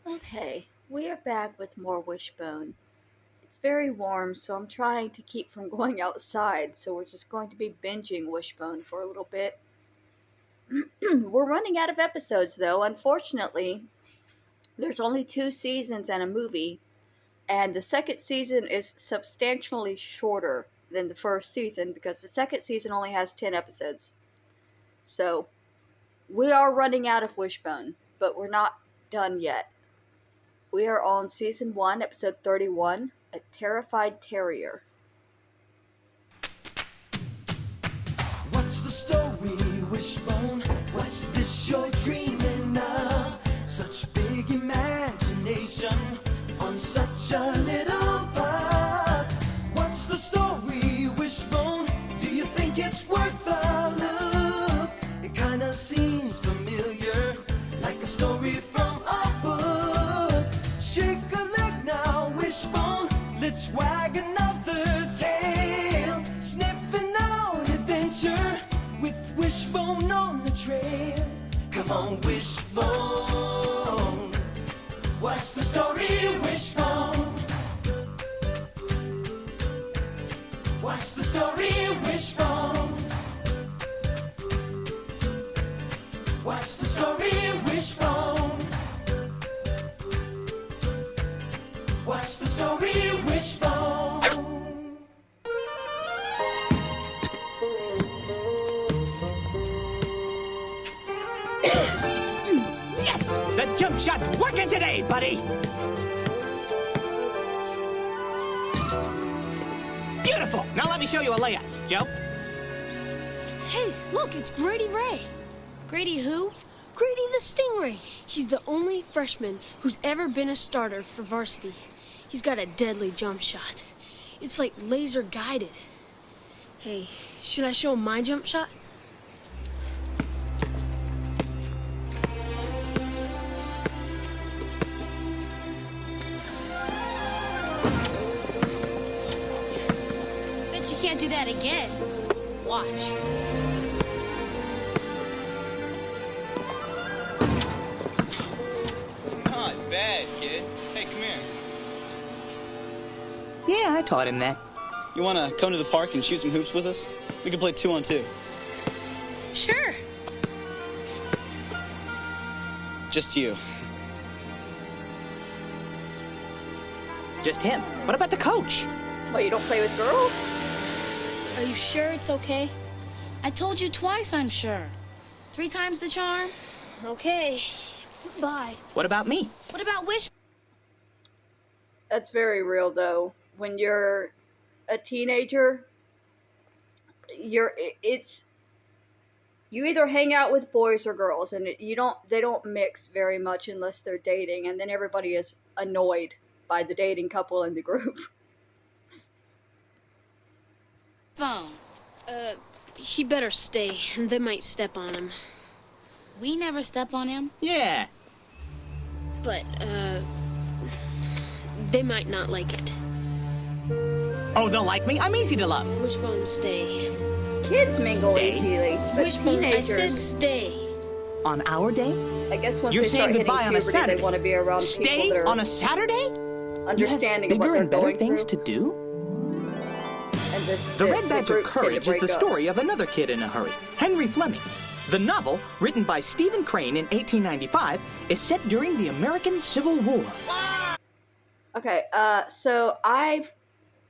Okay, we are back with more wishbone. It's very warm, so I'm trying to keep from going outside, so we're just going to be binging wishbone for a little bit. We're running out of episodes, though. Unfortunately, there's only two seasons and a movie, and the second season is substantially shorter than the first season because the second season only has 10 episodes. So, we are running out of wishbone, but we're not done yet. We are on season 1, episode 31, A Terrified Terrier. What's the story, Wishbone? What's this you're dreaming of? Such big imagination on such a little bug. What's the story, Wishbone? Do you think it's worth a look? It kinda seems familiar, like a story from a book. Shake a leg now, Wishbone. Let's wag another tail. Sniffing out adventure with Wishbone on the trail. Come on, Wishbone. What's the story, Wishbone? What's the story, Wishbone? What's the story, Wishbone? What's the story, Wishbone? Yes! The jump shot's working today, buddy! Beautiful! Now let me show you a layup. Joe? Hey, look, it's Grady Ray. Grady who? Grady the Stingray. He's the only freshman who's ever been a starter for varsity. He's got a deadly jump shot. It's like laser guided. Hey, should I show him my jump shot? Bet you can't do that again. Watch. Not bad, kid. Hey, come here. Yeah, I taught him that. You want to come to the park and shoot some hoops with us? We can play 2-on-2. Sure. Just you. Just him. What about the coach? Well, you don't play with girls? Are you sure it's okay? I told you twice, I'm sure. 3 times the charm. Okay. Bye. What about me? What about Wish? That's very real, though. When you're a teenager, you either hang out with boys or girls, and they don't mix very much unless they're dating, and then everybody is annoyed by the dating couple in the group. Phone. He better stay. They might step on him. We never step on him. Yeah. But, they might not like it. Oh, they'll like me? I'm easy to love. Wishbone, stay. Kids mingle Stay. easily, but Wishbone, I teenagers, said stay. On our day? I guess once You're they start saying hitting goodbye on a puberty, Saturday. they want to be around people Stay that are on a Saturday? understanding You of have what bigger they're and better going things through. to do? And The Red Badge of groups tend to Courage is the break up. story of another kid in a hurry, Henry Fleming. The novel, written by Stephen Crane in 1895, is set during the American Civil War. Okay, so I've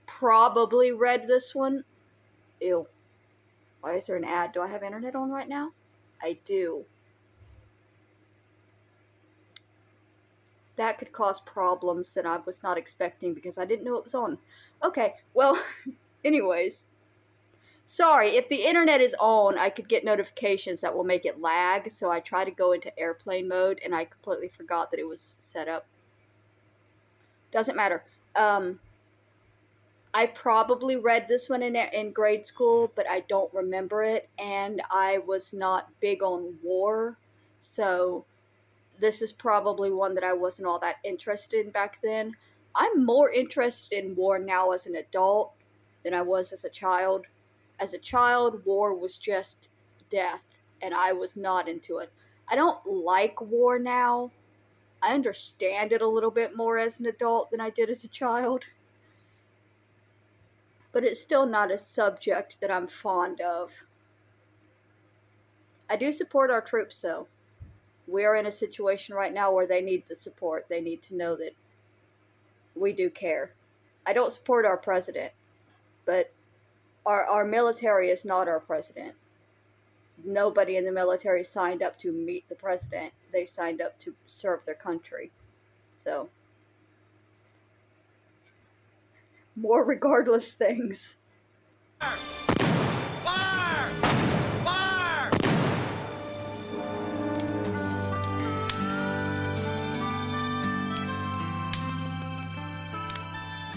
probably read this one. Ew. Why is there an ad? Do I have internet on right now? I do. That could cause problems that I was not expecting because I didn't know it was on. Okay, well, anyways. Sorry, if the internet is on, I could get notifications that will make it lag, so I try to go into airplane mode, and I completely forgot that it was set up. Doesn't matter. I probably read this one in grade school, but I don't remember it, and I was not big on war, so this is probably one that I wasn't all that interested in back then. I'm more interested in war now as an adult than I was as a child. As a child, war was just death, and I was not into it. I don't like war now, I understand it a little bit more as an adult than I did as a child. But it's still not a subject that I'm fond of. I do support our troops, though. We are in a situation right now where they need the support. They need to know that we do care. I don't support our president, but our military is not our president. Nobody in the military signed up to meet the president. They signed up to serve their country. So, more regardless things. Fire! Fire!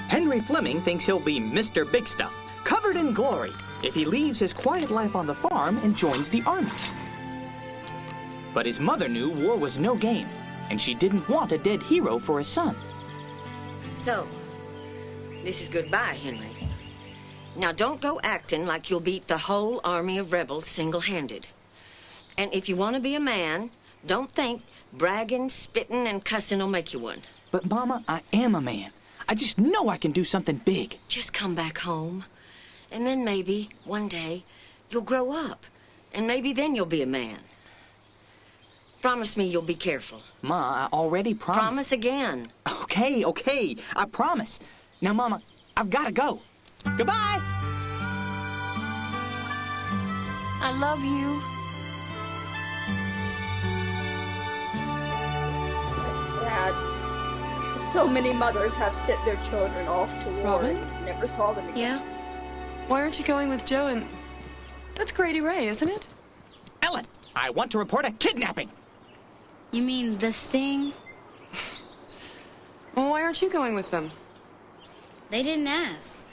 Henry Fleming thinks he'll be Mr. Big Stuff, covered in glory, if he leaves his quiet life on the farm and joins the army. But his mother knew war was no game, and she didn't want a dead hero for a son. So, this is goodbye, Henry. Now don't go acting like you'll beat the whole army of rebels single-handed. And if you want to be a man, don't think bragging, spitting, and cussing will make you one. But, Mama, I am a man. I just know I can do something big. Just come back home, and then maybe, one day, you'll grow up, and maybe then you'll be a man. Promise me you'll be careful. Ma, I already promised. Promise again. Okay, I promise. Now, Mama, I've got to go. Goodbye! I love you. It's sad. So many mothers have sent their children off to war Robin? and never saw them again. Yeah? Why aren't you going with Joe and... That's Grady Ray, isn't it? Ellen, I want to report a kidnapping. You mean the sting? Well, why aren't you going with them? They didn't ask.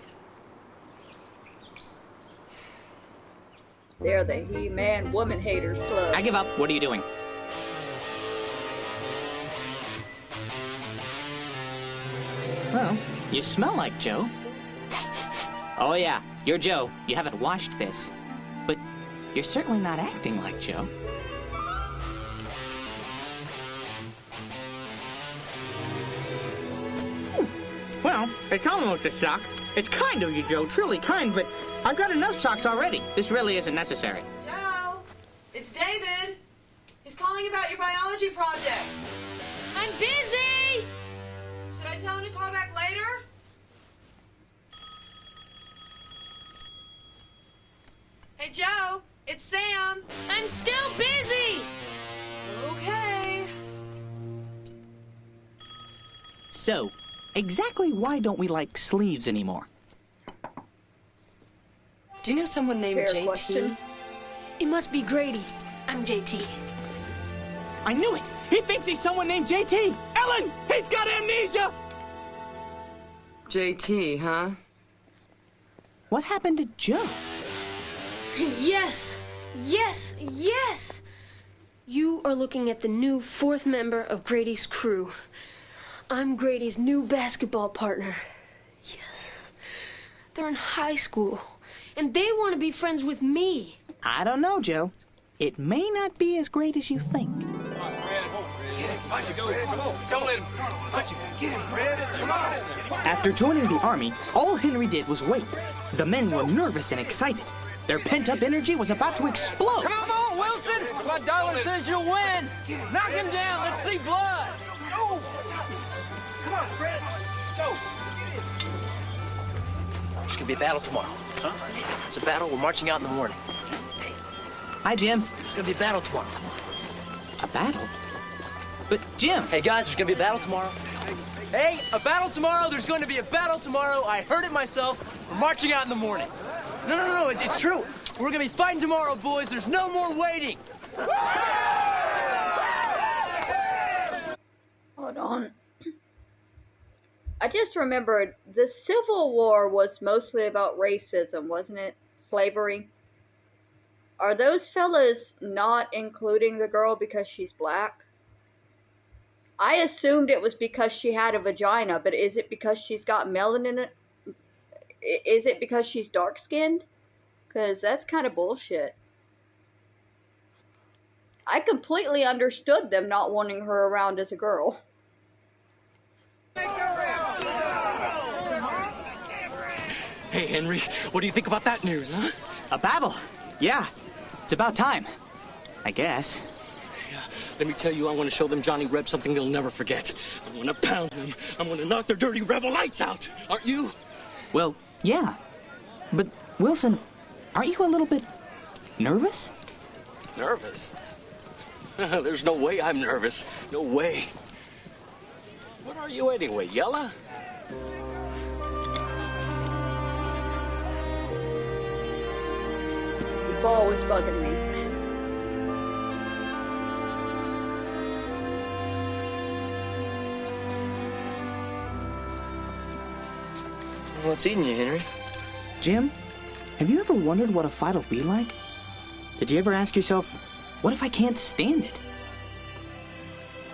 They're the He-Man Woman Haters Club. I give up. What are you doing? Well, you smell like Joe. Oh, yeah, you're Joe. You haven't washed this. But you're certainly not acting like Joe. Well, it's almost a sock. It's kind of you, Joe, truly kind, but I've got enough socks already. This really isn't necessary. Joe, it's David. He's calling about your biology project. I'm busy! Should I tell him to call back later? Hey, Joe, it's Sam. I'm still busy! Okay. So, exactly why don't we like sleeves anymore? Do you know someone named Fair JT? question. It must be Grady. I'm JT. I knew it! He thinks he's someone named JT! Ellen! He's got amnesia! JT, huh? What happened to Joe? Yes! Yes! Yes! You are looking at the new fourth member of Grady's crew. I'm Grady's new basketball partner. Yes. They're in high school, and they want to be friends with me. I don't know, Joe. It may not be as great as you think. After joining the army, all Henry did was wait. The men were nervous and excited. Their pent-up energy was about to explode. Come on, Wilson! My dollar says you'll win! Knock him down, let's see blood! Come on, Fred. Go. There's gonna be a battle tomorrow. Huh? It's a battle, we're marching out in the morning. Hi, Jim. There's gonna be a battle tomorrow. A battle? But, Jim! Hey, guys, there's gonna be a battle tomorrow. Hey, a battle tomorrow! There's going to be a battle tomorrow! I heard it myself. We're marching out in the morning. No, it's true. We're gonna be fighting tomorrow, boys. There's no more waiting. Hold on. I just remembered the Civil War was mostly about racism, wasn't it? Slavery. Are those fellas not including the girl because she's black? I assumed it was because she had a vagina, but is it because she's got melanin? Is it because she's dark-skinned? Because that's kind of bullshit. I completely understood them not wanting her around as a girl. Hey, Henry, what do you think about that news, huh? A battle? Yeah. It's about time. I guess. Yeah, let me tell you, I want to show them Johnny Reb something they'll never forget. I'm going to pound them. I'm going to knock their dirty rebel lights out. Aren't you? Well, yeah. But, Wilson, aren't you a little bit nervous? Nervous? There's no way I'm nervous. No way. What are you anyway, Yella? The ball was bugging me. What's eating you, Henry? Jim, have you ever wondered what a fight will be like? Did you ever ask yourself, what if I can't stand it?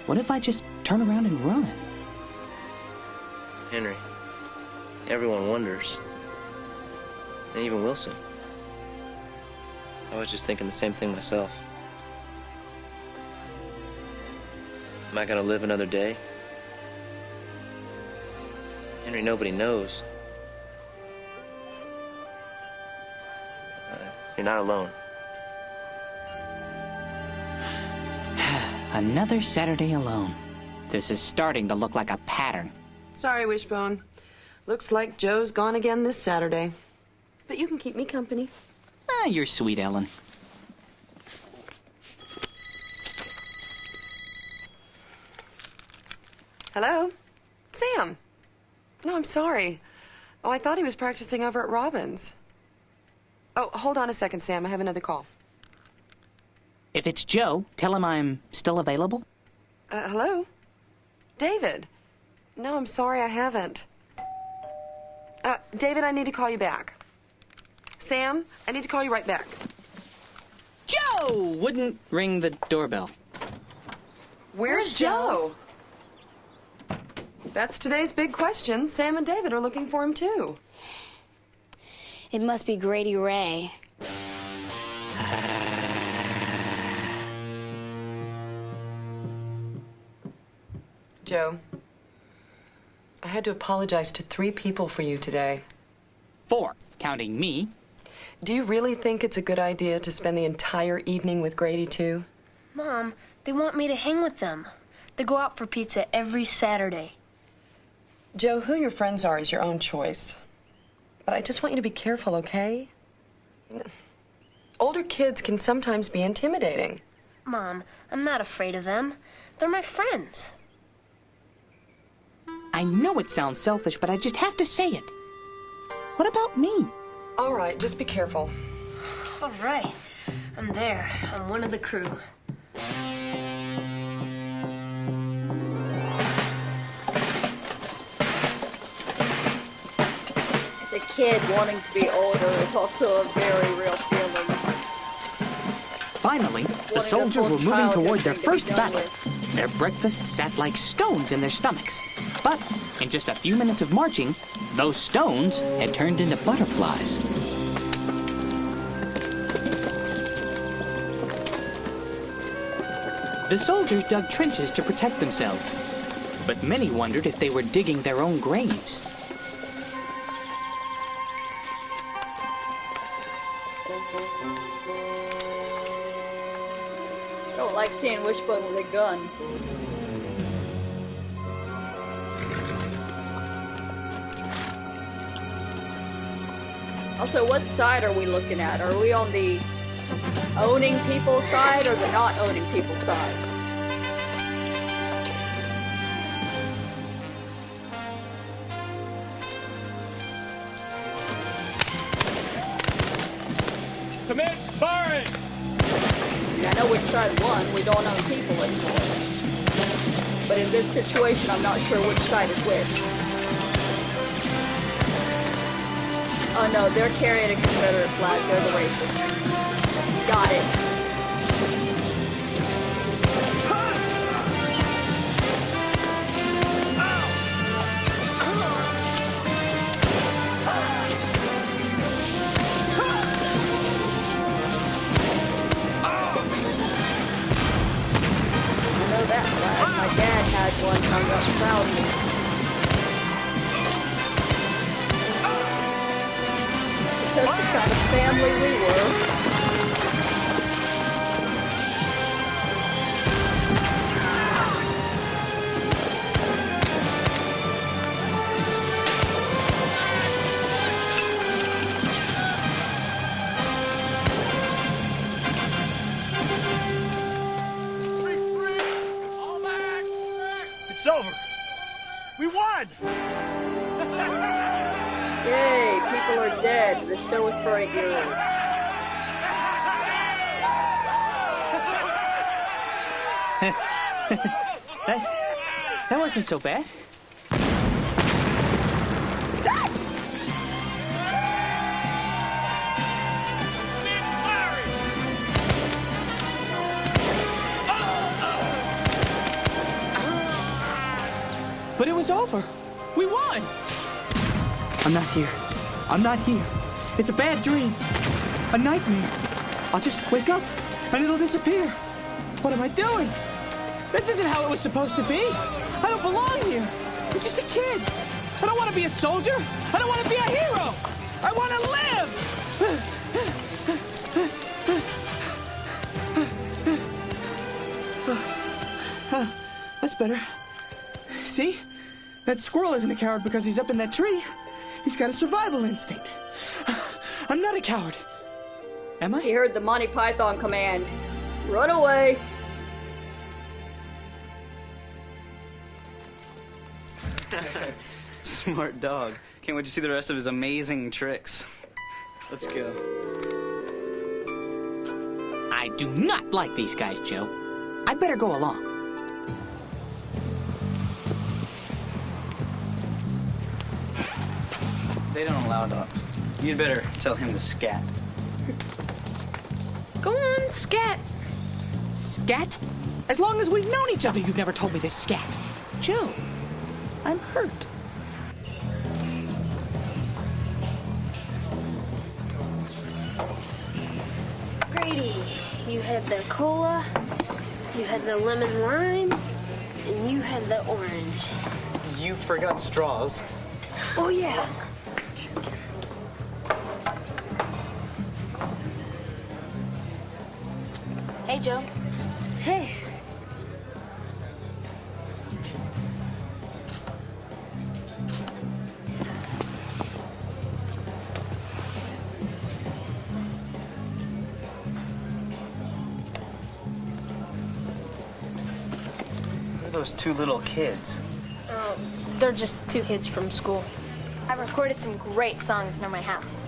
What if I just turn around and run? Henry, everyone wonders. And even Wilson. I was just thinking the same thing myself. Am I gonna live another day? Henry, nobody knows. You're not alone. Another Saturday alone. This is starting to look like a pattern. Sorry, Wishbone. Looks like Joe's gone again this Saturday. But you can keep me company. Ah, you're sweet, Ellen. Hello? Sam. No, I'm sorry. Oh, I thought he was practicing over at Robin's. Oh, hold on a second, Sam. I have another call. If it's Joe, tell him I'm still available. Hello? David? No, I'm sorry, I haven't. David, I need to call you back. Sam, I need to call you right back. Joe wouldn't ring the doorbell. Where's Joe? That's today's big question. Sam and David are looking for him, too. It must be Grady Ray. Joe, I had to apologize to 3 people for you today. 4, counting me. Do you really think it's a good idea to spend the entire evening with Grady, too? Mom, they want me to hang with them. They go out for pizza every Saturday. Joe, who your friends are is your own choice. But I just want you to be careful, okay? Older kids can sometimes be intimidating. Mom, I'm not afraid of them. They're my friends. I know it sounds selfish, but I just have to say it. What about me? All right, just be careful. All right. I'm there. I'm one of the crew. As a kid, wanting to be older is also a very real feeling. Finally, the soldiers were moving toward their first battle. Their breakfast sat like stones in their stomachs. But in just a few minutes of marching, those stones had turned into butterflies. The soldiers dug trenches to protect themselves, but many wondered if they were digging their own graves. I don't like seeing Wishbone with a gun. Also, what side are we looking at? Are we on the owning people side or the not owning people side? Commit firing! I know which side won. We don't own people anymore. But in this situation, I'm not sure which side is which. Oh no, they're carrying a Confederate flag. They're the racists. Got it. that flag. My dad had one hung up proudly. That's the kind of family we were. It's over. We won! Yay, people are dead. The show is for 8-year-olds. That wasn't so bad. But it was over. We won! I'm not here. I'm not here. It's a bad dream. A nightmare. I'll just wake up and it'll disappear. What am I doing? This isn't how it was supposed to be. I don't belong here. I'm just a kid. I don't want to be a soldier. I don't want to be a hero. I want to live. That's better. See? That squirrel isn't a coward because he's up in that tree. He's got a survival instinct. I'm not a coward. Am I? He heard the Monty Python command. Run away. Smart dog. Can't wait to see the rest of his amazing tricks. Let's go. I do not like these guys, Joe. I'd better go along. They don't allow dogs. You'd better tell him to scat. Go on, scat. Scat? As long as we've known each other, you've never told me to scat. Joe, I'm hurt. Grady, you had the cola, you had the lemon lime, and you had the orange. You forgot straws. Oh, yeah. Hey, Joe. Hey. Who are those two little kids? Oh, they're just two kids from school. I recorded some great songs near my house.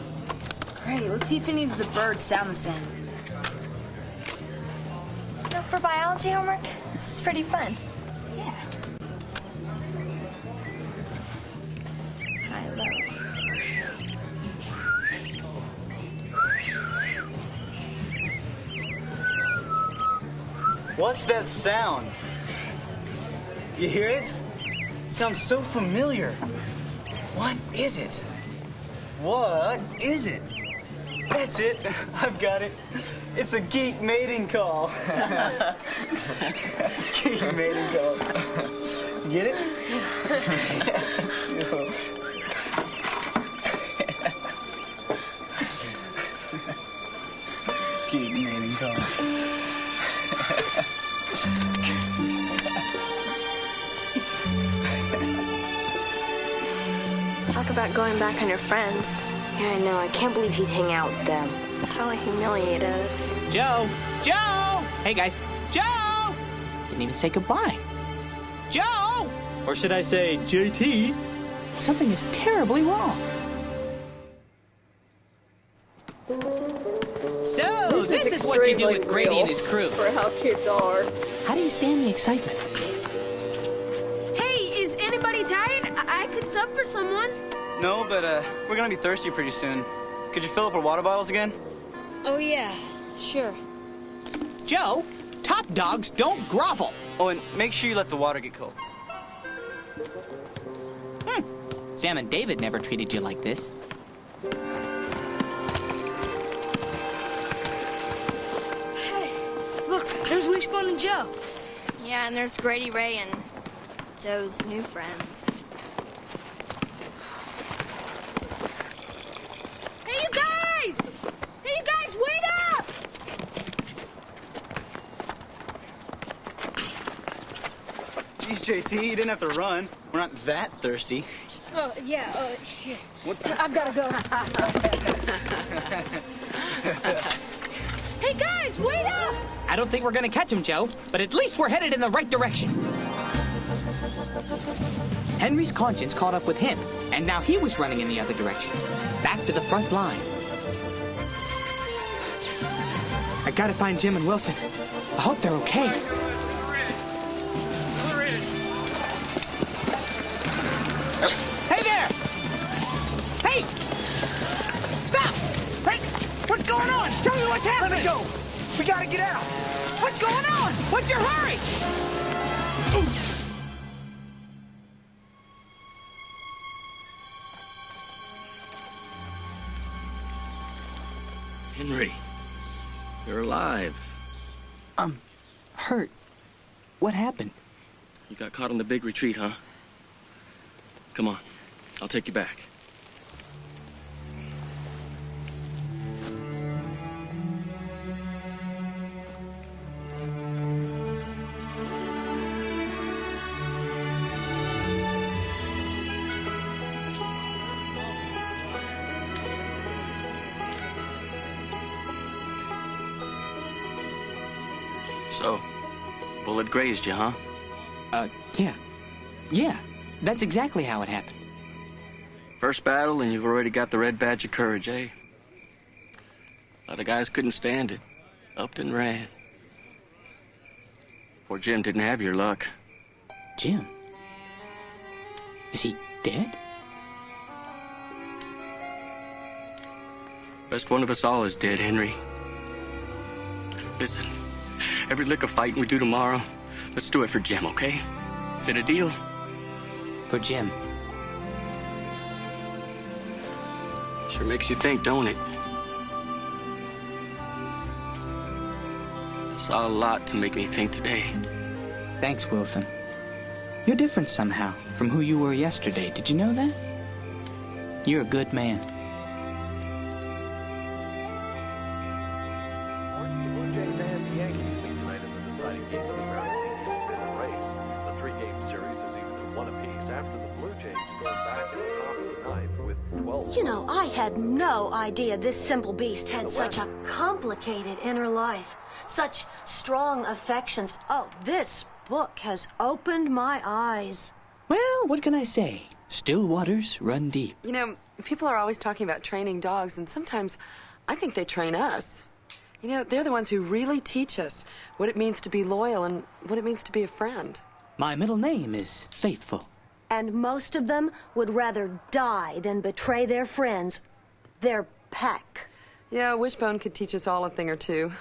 Great, let's see if any of the birds sound the same. You know, for biology homework, this is pretty fun. Yeah. It's high, low. What's that sound? You hear it? Sounds so familiar. What is it? What is it? That's it. I've got it. It's a geek mating call. Geek mating call. Get it? Geek mating call. Talk about going back on your friends. Yeah, I know. I can't believe he'd hang out with them. How he humiliated us. Joe! Joe! Hey, guys. Joe! Didn't even say goodbye. Joe! Or should I say JT? Something is terribly wrong. So, this is what you do with Grady and his crew. For how kids are. How do you stand the excitement? Hey, is anybody tired? I could sub for someone. No, but we're gonna be thirsty pretty soon. Could you fill up our water bottles again? Oh, yeah. Sure. Joe, top dogs don't grovel. Oh, and make sure you let the water get cold. Sam and David never treated you like this. Hey, look, there's Wishbone and Joe. Yeah, and there's Grady Ray and Joe's new friends. Hey, you guys! Hey, you guys, wait up! Geez, JT, you didn't have to run. We're not that thirsty. Oh, yeah, here. What the? I've got to go. Hey, guys, wait up! I don't think we're gonna catch him, Joe, but at least we're headed in the right direction. Henry's conscience caught up with him, and now he was running in the other direction, back to the front line. I gotta find Jim and Wilson. I hope they're okay. Hey there! Hey! Stop! Hey! What's going on? Tell me what's happening! Let me go! We gotta get out! What's going on? What's your hurry? Henry, you're alive. I'm hurt. What happened? You got caught on the big retreat, huh? Come on, I'll take you back. So, bullet grazed you, huh? Yeah. Yeah, that's exactly how it happened. First battle and you've already got the red badge of courage, eh? A lot of guys couldn't stand it. Up and ran. Poor Jim didn't have your luck. Jim? Is he dead? Best one of us all is dead, Henry. Listen, every lick of fighting we do tomorrow, let's do it for Jim, okay? Is it a deal? For Jim. Sure makes you think, don't it? Saw a lot to make me think today. Thanks, Wilson. You're different somehow from who you were yesterday. Did you know that? You're a good man. You know, I had no idea this simple beast had such a complicated inner life, such strong affections. Oh, this book has opened my eyes. Well, what can I say? Still waters run deep. You know, people are always talking about training dogs, and sometimes I think they train us. You know, they're the ones who really teach us what it means to be loyal and what it means to be a friend. My middle name is Faithful. And most of them would rather die than betray their friends, their pack. Yeah, Wishbone could teach us all a thing or two.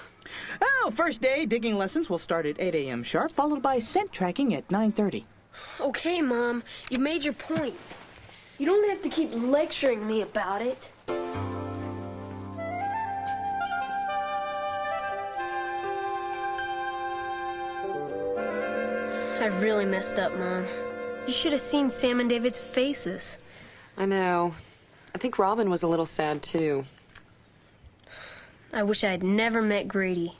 Oh, first day digging lessons will start at 8 a.m. sharp, followed by scent tracking at 9:30. Okay, Mom, you made your point. You don't have to keep lecturing me about it. I really messed up, Mom. You should have seen Sam and David's faces. I know. I think Robin was a little sad, too. I wish I had never met Grady.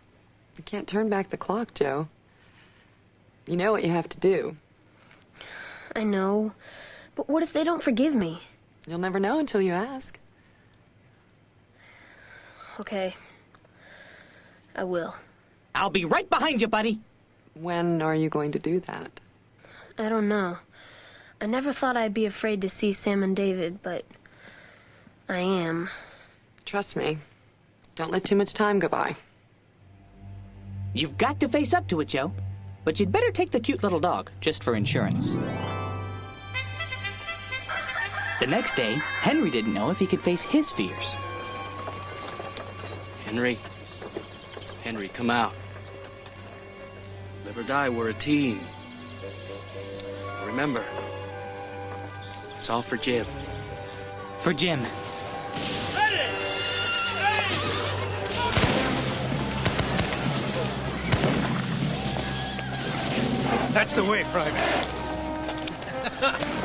You can't turn back the clock, Joe. You know what you have to do. I know. But what if they don't forgive me? You'll never know until you ask. Okay. I will. I'll be right behind you, buddy. When are you going to do that? I don't know. I never thought I'd be afraid to see Sam and David, but I am. Trust me. Don't let too much time go by. You've got to face up to it, Joe. But you'd better take the cute little dog, just for insurance. The next day, Henry didn't know if he could face his fears. Henry. Henry, come out. Live or die, we're a team. Remember, it's all for Jim. For Jim. That's the way, Private.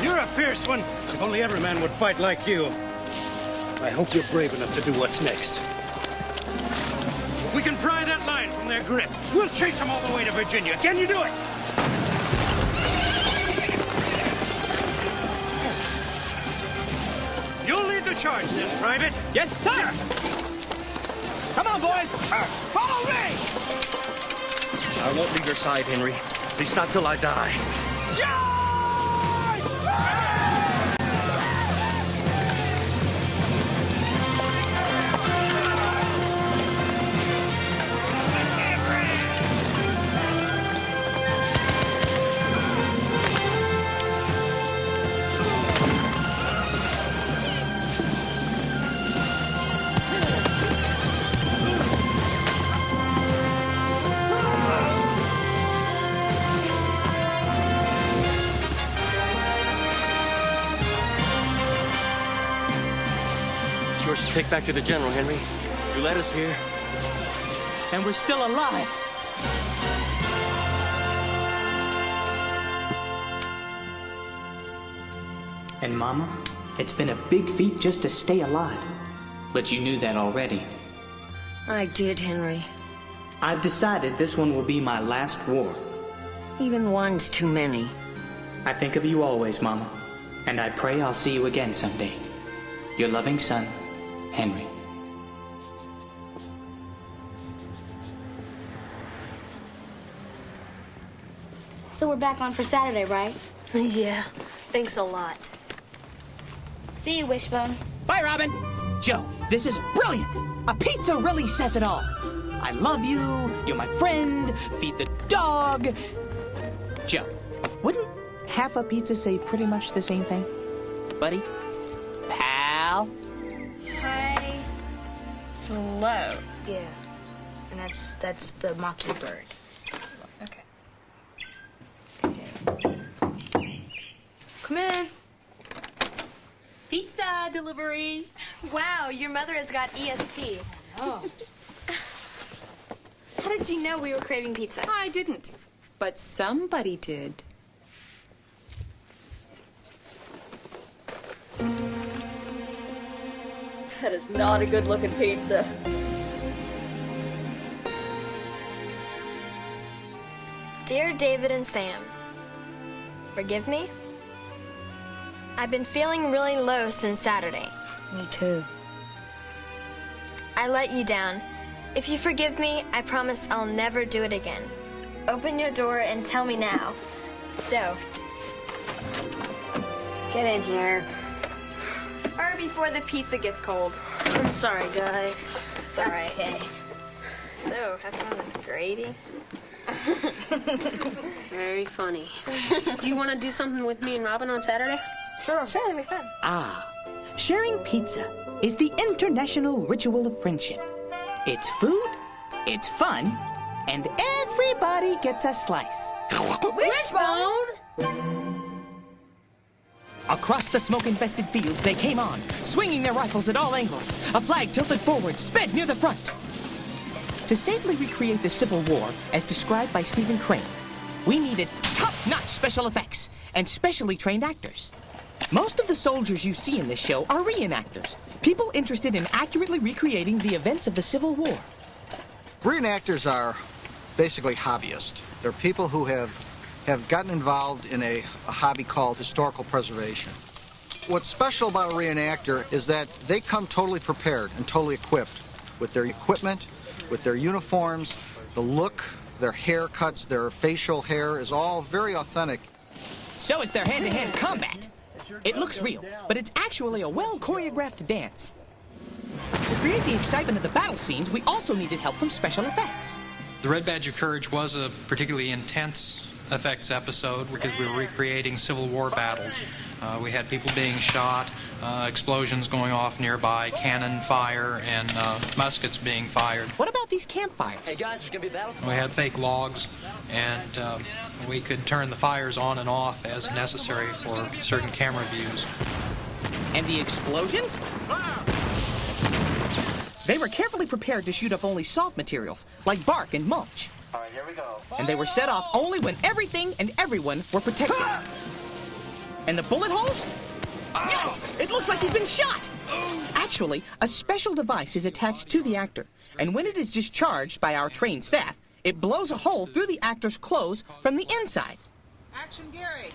You're a fierce one. If only every man would fight like you. I hope you're brave enough to do what's next. If we can pry that line from their grip, we'll chase them all the way to Virginia. Can you do it? You'll lead the charge then, Private. Yes, sir! Come on, boys! Follow me! I won't leave your side, Henry. At least not till I die. It's yours to take back to the General, Henry. You led us here. And we're still alive. And Mama, it's been a big feat just to stay alive. But you knew that already. I did, Henry. I've decided this one will be my last war. Even one's too many. I think of you always, Mama. And I pray I'll see you again someday. Your loving son, Henry. So we're back on for Saturday, right? Yeah, thanks a lot. See you, Wishbone. Bye, Robin. Joe, this is brilliant. A pizza really says it all. I love you. You're my friend. Feed the dog. Joe, wouldn't half a pizza say pretty much the same thing? Buddy? Pal? Hi. It's low. Yeah. And that's the mockingbird. Okay. Come in. Pizza delivery. Wow, your mother has got ESP. Oh. How did you know we were craving pizza? I didn't, but somebody did. That is not a good looking pizza. Dear David and Sam, forgive me? I've been feeling really low since Saturday. Me too. I let you down. If you forgive me, I promise I'll never do it again. Open your door and tell me now. Joe. Get in here. Hurry before the pizza gets cold. I'm sorry, guys. It's all right. Okay. So, have fun with Grady. Very funny. Do you want to do something with me and Robin on Saturday? Sure, that'd be fun. Ah, sharing pizza is the international ritual of friendship. It's food, it's fun, and everybody gets a slice. Wishbone! Across the smoke-infested fields they came on, swinging their rifles at all angles. A flag tilted forward sped near the front. To safely recreate the Civil War, as described by Stephen Crane, we needed top-notch special effects and specially trained actors. Most of the soldiers you see in this show are reenactors, people interested in accurately recreating the events of the Civil War. Reenactors are basically hobbyists. They're people who have gotten involved in a hobby called historical preservation. What's special about a reenactor is that they come totally prepared and totally equipped with their equipment, with their uniforms, the look, their haircuts, their facial hair is all very authentic. So it's their hand-to-hand combat. It looks real, but it's actually a well-choreographed dance. To create the excitement of the battle scenes, we also needed help from special effects. The Red Badge of Courage was a particularly intense effects episode because we were recreating Civil War battles. We had people being shot, explosions going off nearby, cannon fire, and muskets being fired. What about these campfires? Hey guys, there's gonna be a battle. We had fake logs, and we could turn the fires on and off as necessary for certain camera views. And the explosions? They were carefully prepared to shoot up only soft materials, like bark and mulch. All right, here we go. And they were set off only when everything and everyone were protected. And the bullet holes? Yes! It looks like he's been shot! Actually, a special device is attached to the actor, and when it is discharged by our trained staff, it blows a hole through the actor's clothes from the inside. Action, Gary.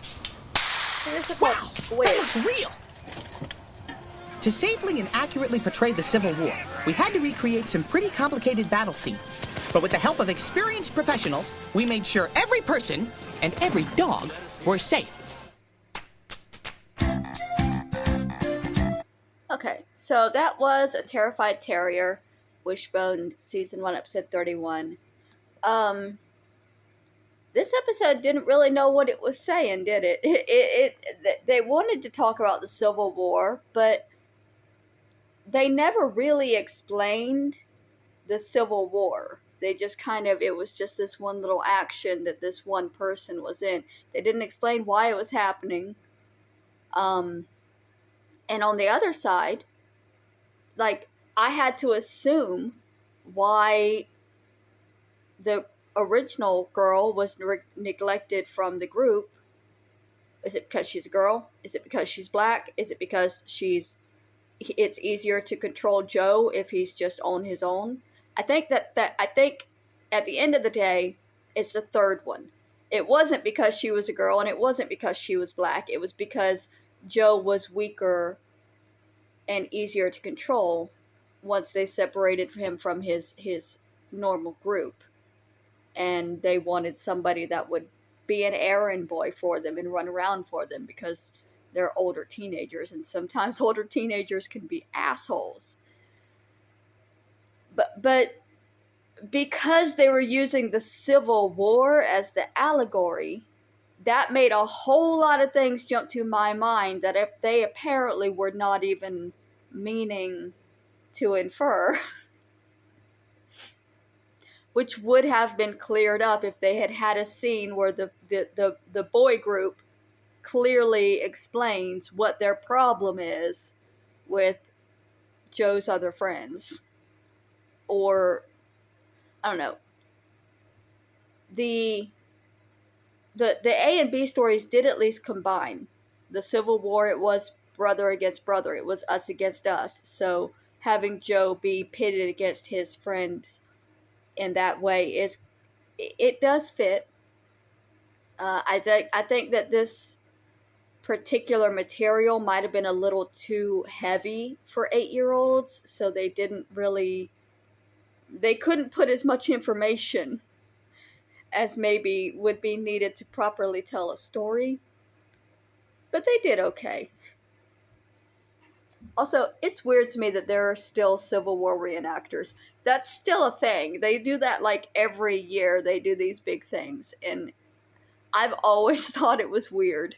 Wow! That looks real! To safely and accurately portray the Civil War, we had to recreate some pretty complicated battle scenes. But with the help of experienced professionals, we made sure every person and every dog were safe. Okay, so that was A Terrified Terrier, Wishbone, Season 1, Episode 31. This episode didn't really know what it was saying, did it? They wanted to talk about the Civil War, but they never really explained the Civil War. They just it was just this one little action that this one person was in. They didn't explain why it was happening. And on the other side, like, I had to assume why the original girl was neglected from the group. Is it because she's a girl? Is it because she's black? Is it because it's easier to control Joe if he's just on his own? I think I think at the end of the day, it's the third one. It wasn't because she was a girl, and it wasn't because she was black. It was because Joe was weaker and easier to control once they separated him from his normal group. And they wanted somebody that would be an errand boy for them and run around for them because they're older teenagers, and sometimes older teenagers can be assholes. But because they were using the Civil War as the allegory, that made a whole lot of things jump to my mind that if they apparently were not even meaning to infer, which would have been cleared up if they had had a scene where the boy group clearly explains what their problem is with Joe's other friends. Or, I don't know. The A and B stories did at least combine. The Civil War, it was brother against brother. It was us against us. So having Joe be pitted against his friends in that way it does fit. I think that this particular material might have been a little too heavy for 8-year-olds, so they couldn't put as much information as maybe would be needed to properly tell a story. But they did okay. Also, it's weird to me that there are still Civil War reenactors. That's still a thing. They do that like every year. They do these big things. And I've always thought it was weird.